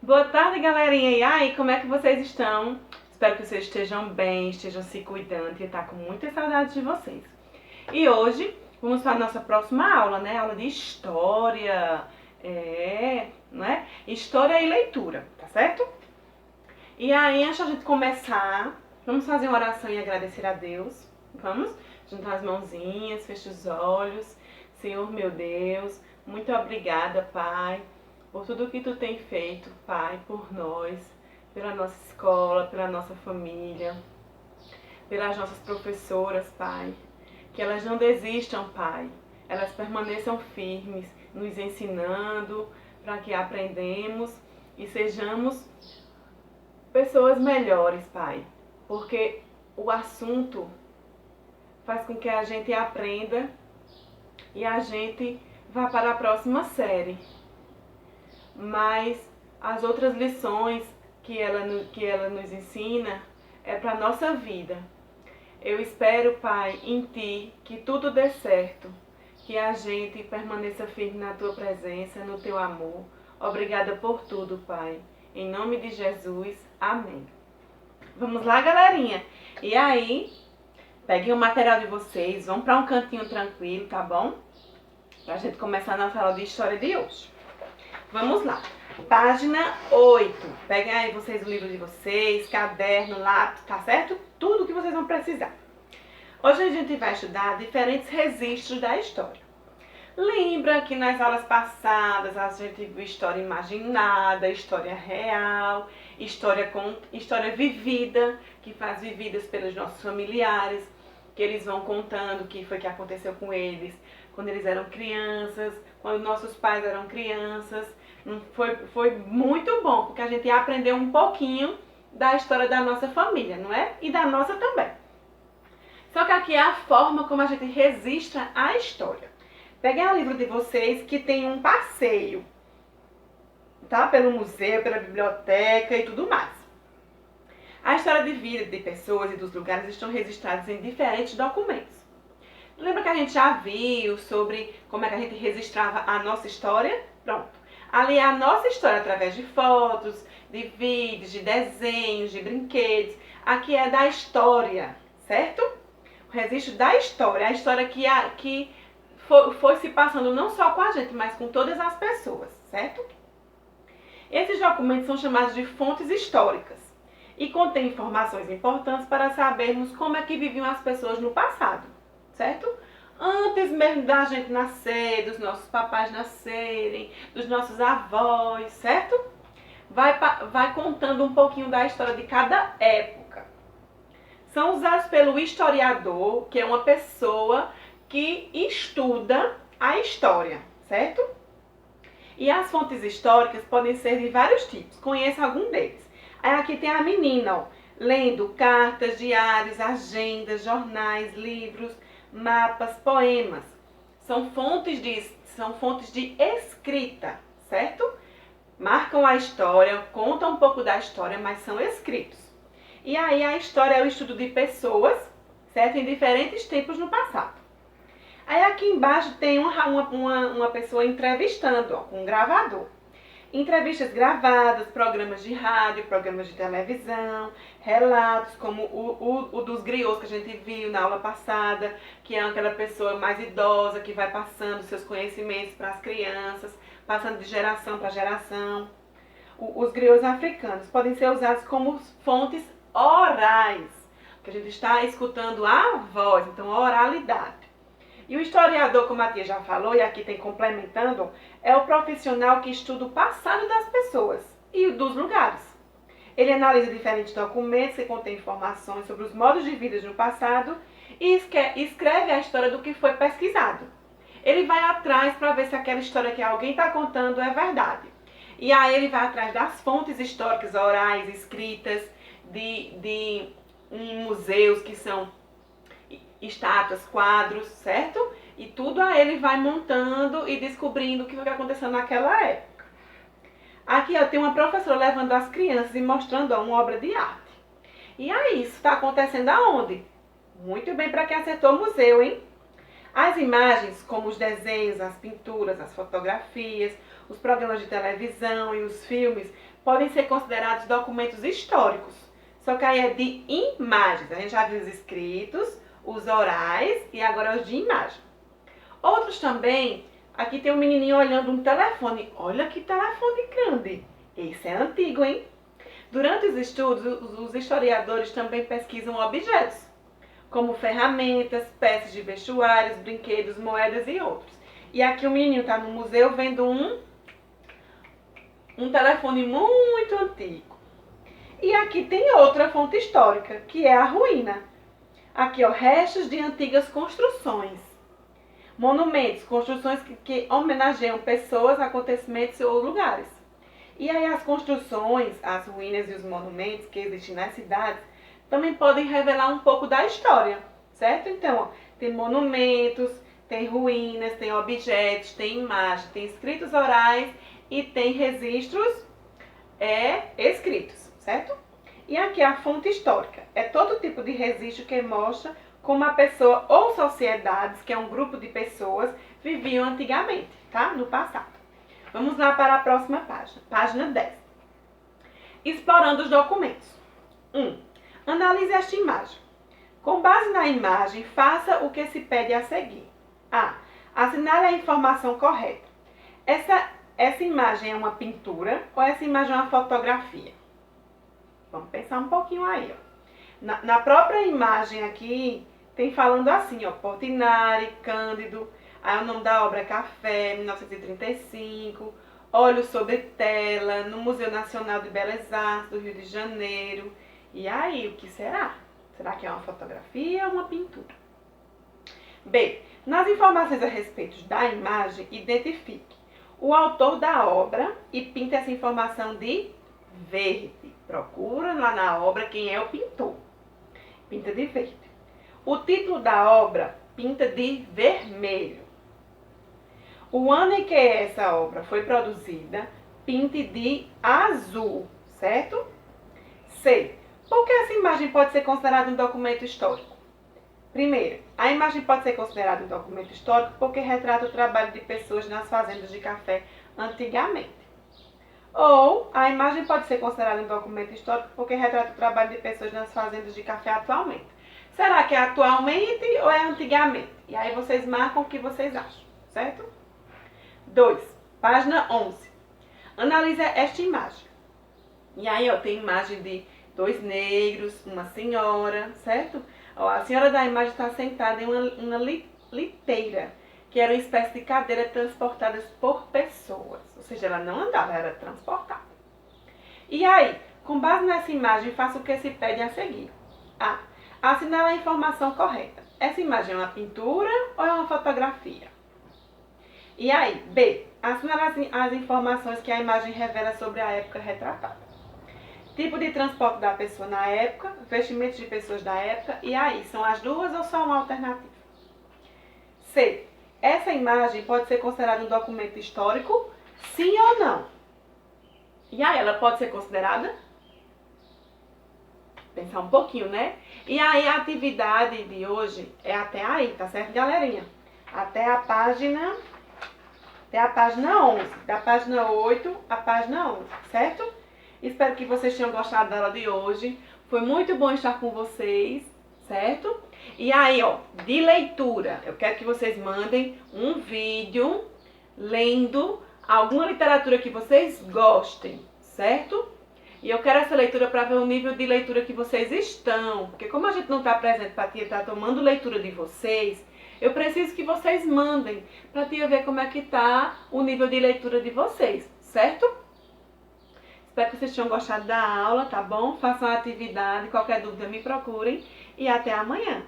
Boa tarde, galerinha. E aí, como é que vocês estão? Espero que vocês estejam bem, estejam se cuidando, e tá com muita saudade de vocês. E hoje vamos para a nossa próxima aula, né? Aula de história, né? História e leitura, tá certo? E aí, antes da gente começar, vamos fazer uma oração e agradecer a Deus. Vamos? Juntar as mãozinhas, fecha os olhos. Senhor meu Deus, muito obrigada, Pai, por tudo que Tu tem feito, Pai, por nós, pela nossa escola, pela nossa família, pelas nossas professoras, Pai. Que elas não desistam, Pai. Elas permaneçam firmes, nos ensinando, para que aprendemos e sejamos pessoas melhores, Pai. Porque o assunto faz com que a gente aprenda e a gente vá para a próxima série. Mas as outras lições que ela nos ensina é para a nossa vida. Eu espero, Pai, em Ti, que tudo dê certo, que a gente permaneça firme na Tua presença, no Teu amor. Obrigada por tudo, Pai. Em nome de Jesus, amém. Vamos lá, galerinha? E aí, peguem o material de vocês, vão para um cantinho tranquilo, tá bom? Pra gente começar a nossa aula de história de hoje. Vamos lá. Página 8. Peguem aí vocês o livro de vocês, caderno, lápis, tá certo? Tudo que vocês vão precisar. Hoje a gente vai estudar diferentes registros da história. Lembra que nas aulas passadas a gente viu história imaginada, história real, história vivida, que faz vividas pelos nossos familiares, que eles vão contando o que foi que aconteceu com eles quando eles eram crianças, quando nossos pais eram crianças. Foi muito bom, porque a gente aprendeu um pouquinho da história da nossa família, não é? E da nossa também. Só que aqui é a forma como a gente registra a história. Peguem o livro de vocês que tem um passeio, tá? Pelo museu, pela biblioteca e tudo mais. A história de vida de pessoas e dos lugares estão registrados em diferentes documentos. Lembra que a gente já viu sobre como é que a gente registrava a nossa história? Pronto. Ali é a nossa história através de fotos, de vídeos, de desenhos, de brinquedos. Aqui é da história, certo? O registro da história. A história que foi se passando não só com a gente, mas com todas as pessoas, certo? Esses documentos são chamados de fontes históricas e contêm informações importantes para sabermos como é que viviam as pessoas no passado, certo? Antes mesmo da gente nascer, dos nossos papais nascerem, dos nossos avós, certo? Vai contando um pouquinho da história de cada época. São usados pelo historiador, que é uma pessoa que estuda a história, certo? E as fontes históricas podem ser de vários tipos. Conheça algum deles. Aí aqui tem a menina, ó, lendo cartas, diários, agendas, jornais, livros, mapas, poemas. São fontes de escrita, certo? Marcam a história, contam um pouco da história, mas são escritos. E aí a história é o estudo de pessoas, certo? Em diferentes tempos no passado. Aí aqui embaixo tem uma pessoa entrevistando, ó, com um gravador. Entrevistas gravadas, programas de rádio, programas de televisão, relatos como o dos griots que a gente viu na aula passada, que é aquela pessoa mais idosa que vai passando seus conhecimentos para as crianças, passando de geração para geração. Os griots africanos podem ser usados como fontes orais, porque a gente está escutando a voz, então a oralidade. E o historiador, como a tia já falou, e aqui tem complementando, é o profissional que estuda o passado das pessoas e dos lugares. Ele analisa diferentes documentos que contêm informações sobre os modos de vida no passado e escreve a história do que foi pesquisado. Ele vai atrás para ver se aquela história que alguém está contando é verdade. E aí ele vai atrás das fontes históricas orais, escritas, em museus que são estátuas, quadros, certo? E tudo aí ele vai montando e descobrindo o que foi acontecendo naquela época. Aqui ó, tem uma professora levando as crianças e mostrando ó, uma obra de arte. E aí, isso está acontecendo aonde? Muito bem para quem acertou o museu, hein? As imagens, como os desenhos, as pinturas, as fotografias, os programas de televisão e os filmes, podem ser considerados documentos históricos. Só que aí é de imagens. A gente já viu os escritos, os orais e agora os de imagem. Outros também, aqui tem um menininho olhando um telefone. Olha que telefone grande. Esse é antigo, hein? Durante os estudos, os historiadores também pesquisam objetos, como ferramentas, peças de vestuários, brinquedos, moedas e outros. E aqui o menininho está no museu vendo um telefone muito antigo. E aqui tem outra fonte histórica, que é a ruína. Aqui, ó, restos de antigas construções. Monumentos, construções que homenageiam pessoas, acontecimentos ou lugares. E aí as construções, as ruínas e os monumentos que existem nas cidades também podem revelar um pouco da história, certo? Então, ó, tem monumentos, tem ruínas, tem objetos, tem imagens, tem escritos orais e tem registros escritos, certo? E aqui a fonte histórica. É todo tipo de registro que mostra como a pessoa ou sociedades, que é um grupo de pessoas, viviam antigamente, tá? No passado. Vamos lá para a próxima página. Página 10. Explorando os documentos. 1. Analise esta imagem. Com base na imagem, faça o que se pede a seguir. A. Assinale a informação correta. Essa imagem é uma pintura ou essa imagem é uma fotografia? Vamos pensar um pouquinho aí, ó. Na própria imagem aqui, tem falando assim, ó, Portinari, Cândido, aí o nome da obra é Café, 1935, Olhos sobre Tela, no Museu Nacional de Belas Artes do Rio de Janeiro. E aí, o que será? Será que é uma fotografia ou uma pintura? B. Nas informações a respeito da imagem, identifique o autor da obra e pinte essa informação de verde. Procura lá na obra quem é o pintor. Pinta de verde. O título da obra, pinta de vermelho. O ano em que essa obra foi produzida, pinte de azul, certo? C. Por que essa imagem pode ser considerada um documento histórico? Primeiro, a imagem pode ser considerada um documento histórico porque retrata o trabalho de pessoas nas fazendas de café antigamente. Ou a imagem pode ser considerada um documento histórico porque retrata o trabalho de pessoas nas fazendas de café atualmente. Será que é atualmente ou é antigamente? E aí vocês marcam o que vocês acham, certo? 2. Página 11. Analise esta imagem. E aí, ó, tem imagem de 2 negros, uma senhora, certo? Ó, a senhora da imagem está sentada em uma liteira, que era uma espécie de cadeira transportada por pessoas. Ou seja, ela não andava, era transportada. E aí, com base nessa imagem, faça o que se pede a seguir. A. Assinale a informação correta. Essa imagem é uma pintura ou é uma fotografia? E aí, B. Assinale as informações que a imagem revela sobre a época retratada. Tipo de transporte da pessoa na época, vestimentos de pessoas da época, e aí, são as duas ou só uma alternativa? C. Essa imagem pode ser considerada um documento histórico, sim ou não? E aí, ela pode ser considerada? Pensar um pouquinho, né? E aí, a atividade de hoje é até aí, tá certo, galerinha? Até a página 11, da página 8 à página 11, certo? Espero que vocês tenham gostado da aula de hoje. Foi muito bom estar com vocês, certo? E aí, ó, de leitura, eu quero que vocês mandem um vídeo lendo alguma literatura que vocês gostem, certo? E eu quero essa leitura para ver o nível de leitura que vocês estão. Porque como a gente não está presente para a tia estar tomando leitura de vocês, eu preciso que vocês mandem para a tia ver como é que está o nível de leitura de vocês, certo? Espero que vocês tenham gostado da aula, tá bom? Façam a atividade, qualquer dúvida me procurem e até amanhã.